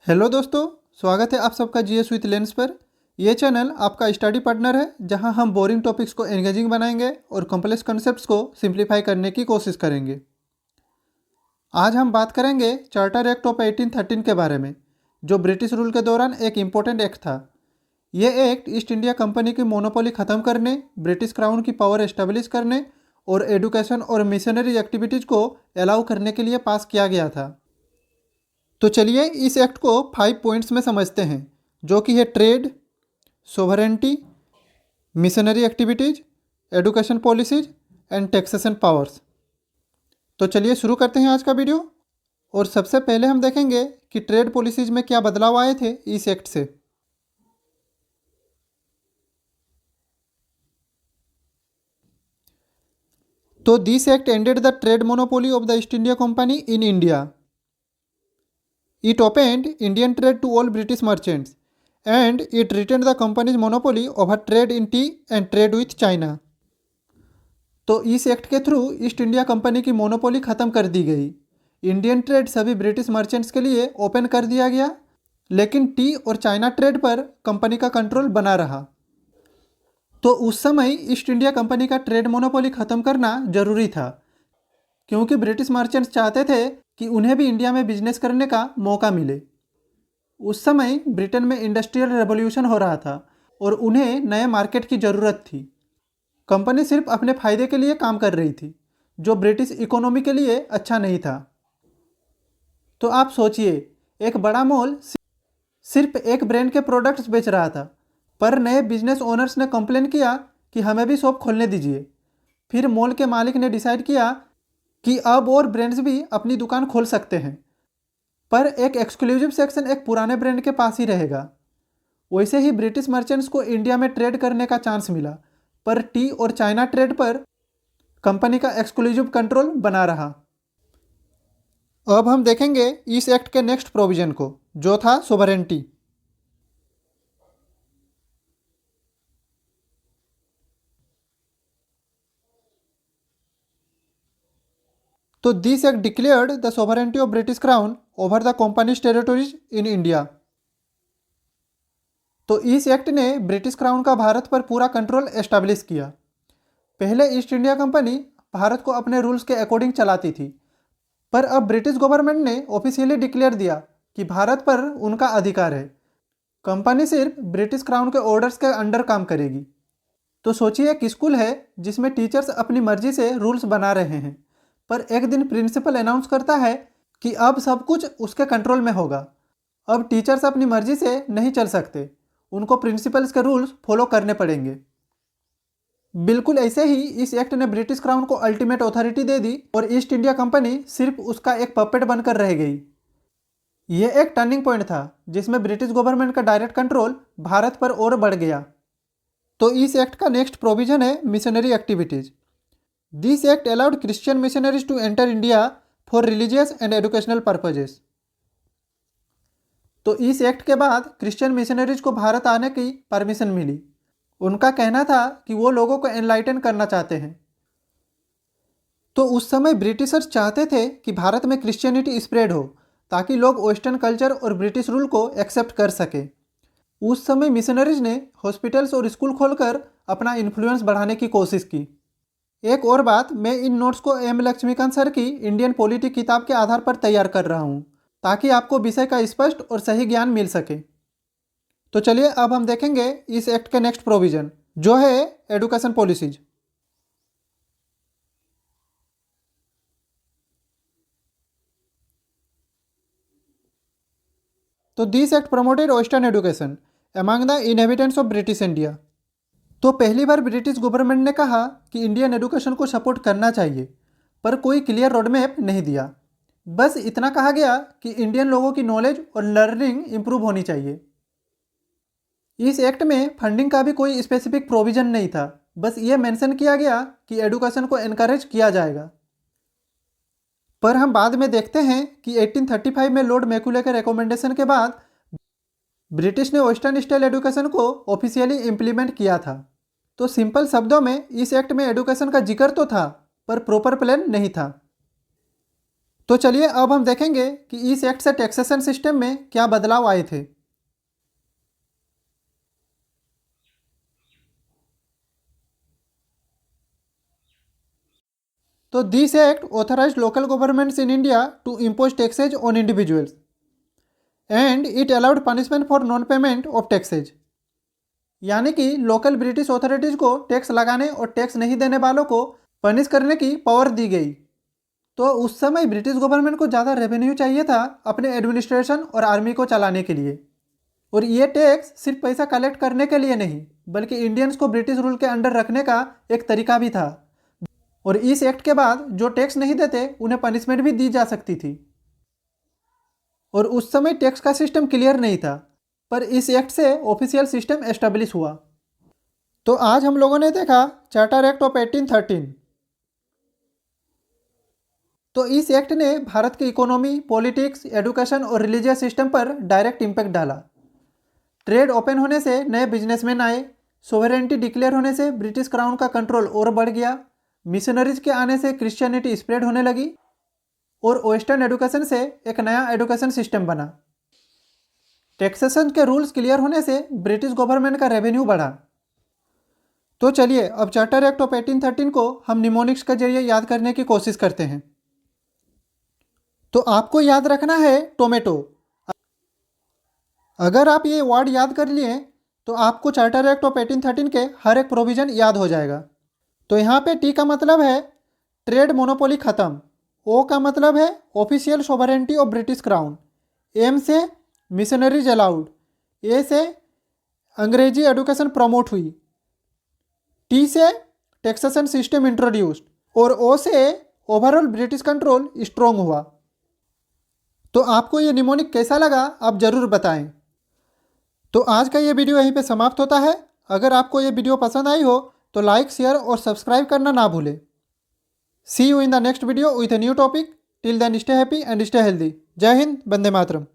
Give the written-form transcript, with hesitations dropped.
Hello दोस्तों, स्वागत है आप सबका जीएस विथ लेंस पर। यह चैनल आपका स्टडी पार्टनर है जहां हम बोरिंग टॉपिक्स को एंगेजिंग बनाएंगे और कॉम्प्लेक्स कॉन्सेप्ट्स को सिंप्लीफाई करने की कोशिश करेंगे। आज हम बात करेंगे चार्टर एक्ट ऑफ 1813 के बारे में, जो ब्रिटिश रूल के दौरान एक इम्पोर्टेंट एक्ट था। यह एक्ट ईस्ट इंडिया कंपनी की मोनोपोली ख़त्म करने, ब्रिटिश क्राउन की पावर एस्टेब्लिश करने और एडुकेशन और मिशनरी एक्टिविटीज़ को अलाउ करने के लिए पास किया गया था। तो चलिए इस एक्ट को 5 पॉइंट्स में समझते हैं, जो कि है trade, sovereignty, missionary activities, education policies and taxation powers. तो चलिए शुरू करते हैं आज का वीडियो। और सबसे पहले हम देखेंगे कि ट्रेड पॉलिसीज में क्या बदलाव आए थे इस एक्ट से। तो this act ended the trade monopoly of the east India company in India. It opened Indian trade to all British merchants, and it retained the company's monopoly over trade in tea and trade with China. तो इस act के through east India company की monopoly ख़त्म कर दी गई। Indian trade सभी British merchants के लिए ओपन कर दिया गया, लेकिन टी और चाइना ट्रेड पर कंपनी का कंट्रोल बना रहा। तो उस समय ईस्ट इंडिया कंपनी का ट्रेड मोनोपोली ख़त्म करना ज़रूरी था, क्योंकि ब्रिटिश मर्चेंट्स चाहते थे कि उन्हें भी इंडिया में बिजनेस करने का मौका मिले। उस समय ब्रिटेन में इंडस्ट्रियल रेवोल्यूशन हो रहा था और उन्हें नए मार्केट की ज़रूरत थी। कंपनी सिर्फ अपने फ़ायदे के लिए काम कर रही थी, जो ब्रिटिश इकोनॉमी के लिए अच्छा नहीं था। तो आप सोचिए, एक बड़ा मॉल सिर्फ एक ब्रांड के प्रोडक्ट्स बेच रहा था, पर नए बिजनेस ओनर्स ने कंप्लेन किया कि हमें भी शॉप खोलने दीजिए। फिर मॉल के मालिक ने डिसाइड किया कि अब और ब्रांड्स भी अपनी दुकान खोल सकते हैं, पर एक एक्सक्लूसिव सेक्शन एक पुराने ब्रांड के पास ही रहेगा। वैसे ही ब्रिटिश मर्चेंट्स को इंडिया में ट्रेड करने का चांस मिला, पर टी और चाइना ट्रेड पर कंपनी का एक्सक्लूसिव कंट्रोल बना रहा। अब हम देखेंगे इस एक्ट के नेक्स्ट प्रोविजन को, जो था सोवरेंटी। तो this act declared the sovereignty of British crown over the companies territories in India. तो इस एक्ट ने ब्रिटिश क्राउन का भारत पर पूरा कंट्रोल एस्टैब्लिश किया। पहले ईस्ट इंडिया कंपनी भारत को अपने रूल्स के अकॉर्डिंग चलाती थी, पर अब ब्रिटिश गवर्नमेंट ने ऑफिशियली डिक्लेयर दिया कि भारत पर उनका अधिकार है। कंपनी सिर्फ ब्रिटिश क्राउन के ऑर्डर्स के अंडर काम करेगी। तो सोचिए, एक स्कूल है जिसमें टीचर्स अपनी मर्जी से रूल्स बना रहे हैं, पर एक दिन प्रिंसिपल अनाउंस करता है कि अब सब कुछ उसके कंट्रोल में होगा। अब टीचर्स अपनी मर्जी से नहीं चल सकते, उनको प्रिंसिपल्स के रूल्स फॉलो करने पड़ेंगे। बिल्कुल ऐसे ही इस एक्ट ने ब्रिटिश क्राउन को अल्टीमेट अथॉरिटी दे दी और ईस्ट इंडिया कंपनी सिर्फ उसका एक पपेट बनकर रह गई। यह एक टर्निंग पॉइंट था जिसमें ब्रिटिश गवर्नमेंट का डायरेक्ट कंट्रोल भारत पर और बढ़ गया। तो इस एक्ट का नेक्स्ट प्रोविजन है missionary activities. This act allowed Christian missionaries to enter India for religious and educational purposes. तो इस एक्ट के बाद क्रिश्चियन मिशनरीज को भारत आने की परमिशन मिली। उनका कहना था कि वो लोगों को एनलाइटन करना चाहते हैं। तो उस समय ब्रिटिशर्स चाहते थे कि भारत में क्रिश्चियनिटी स्प्रेड हो, ताकि लोग वेस्टर्न कल्चर और ब्रिटिश रूल को एक्सेप्ट कर सके। उस समय मिशनरीज ने हॉस्पिटल्स और स्कूल खोलकर अपना इन्फ्लुएंस बढ़ाने की कोशिश की। एक और बात, मैं इन नोट्स को एम लक्ष्मीकांत सर की इंडियन पॉलिटी किताब के आधार पर तैयार कर रहा हूँ, ताकि आपको विषय का स्पष्ट और सही ज्ञान मिल सके। तो चलिए अब हम देखेंगे इस एक्ट के नेक्स्ट प्रोविजन, जो है एडुकेशन पॉलिसीज। तो this act promoted western education among the inhabitants of British India. तो पहली बार ब्रिटिश गवर्नमेंट ने कहा कि इंडियन एडुकेशन को सपोर्ट करना चाहिए, पर कोई क्लियर रोड मैप नहीं दिया। बस इतना कहा गया कि इंडियन लोगों की नॉलेज और लर्निंग इंप्रूव होनी चाहिए। इस एक्ट में फंडिंग का भी कोई स्पेसिफिक प्रोविजन नहीं था, बस ये मेंशन किया गया कि एडुकेशन को एनकरेज किया जाएगा। पर हम बाद में देखते हैं कि 1835 में लॉर्ड मैकुले के रिकमेंडेशन के बाद ब्रिटिश ने वेस्टर्न स्टाइल एडुकेशन को ऑफिशियली इम्प्लीमेंट किया था। तो सिंपल शब्दों में इस एक्ट में एडुकेशन का जिक्र तो था, पर प्रॉपर प्लान नहीं था। तो चलिए अब हम देखेंगे कि इस एक्ट से टैक्सेशन सिस्टम में क्या बदलाव आए थे। तो this act authorised local governments in India to impose taxes on individuals and it allowed punishment for non payment of taxes. यानी कि लोकल ब्रिटिश अथॉरिटीज़ को टैक्स लगाने और टैक्स नहीं देने वालों को पनिश करने की पावर दी गई। तो उस समय ब्रिटिश गवर्नमेंट को ज़्यादा रेवेन्यू चाहिए था अपने एडमिनिस्ट्रेशन और आर्मी को चलाने के लिए, और ये टैक्स सिर्फ पैसा कलेक्ट करने के लिए नहीं बल्कि इंडियंस को ब्रिटिश रूल के अंडर रखने का एक तरीका भी था। और इस एक्ट के बाद जो टैक्स नहीं देते उन्हें पनिशमेंट भी दी जा सकती थी। और उस समय टैक्स का सिस्टम क्लियर नहीं था, पर इस एक्ट से ऑफिशियल सिस्टम एस्टेब्लिश हुआ। तो आज हम लोगों ने देखा चार्टर एक्ट ऑफ 1813। तो इस एक्ट ने भारत की इकोनॉमी, पॉलिटिक्स, एजुकेशन और रिलीजियस सिस्टम पर डायरेक्ट इम्पैक्ट डाला। ट्रेड ओपन होने से नए बिजनेसमैन आए, सोवरेनिटी डिक्लेयर होने से ब्रिटिश क्राउन का कंट्रोल और बढ़ गया, मिशनरीज के आने से क्रिश्चियनिटी स्प्रेड होने लगी और वेस्टर्न एजुकेशन से एक नया एजुकेशन सिस्टम बना। टैक्सेशन के रूल्स क्लियर होने से ब्रिटिश गवर्नमेंट का रेवेन्यू बढ़ा। तो चलिए अब चार्टर एक्ट ऑफ 1813 को हम निमोनिक्स के जरिए याद करने की कोशिश करते हैं। तो आपको याद रखना है टोमेटो। अगर आप ये वर्ड याद कर लिए तो आपको चार्टर एक्ट ऑफ 1813 के हर एक प्रोविज़न याद हो जाएगा। तो यहाँ पे टी का मतलब है ट्रेड मोनोपोली ख़त्म, ओ का मतलब है official sovereignty of British crown, M से मिशनरीज अलाउड, ए से अंग्रेजी एडुकेशन प्रमोट हुई, टी से टैक्सेशन सिस्टम इंट्रोड्यूस्ड और ओ से ओवरऑल ब्रिटिश कंट्रोल स्ट्रॉन्ग हुआ। तो आपको ये निमोनिक कैसा लगा आप ज़रूर बताएं। तो आज का ये वीडियो यहीं पे समाप्त होता है। अगर आपको ये वीडियो पसंद आई हो तो लाइक, शेयर और सब्सक्राइब करना ना भूलें। See you in the next video with a new topic. Till then stay happy and stay healthy. जय हिंद, वंदे मातरम।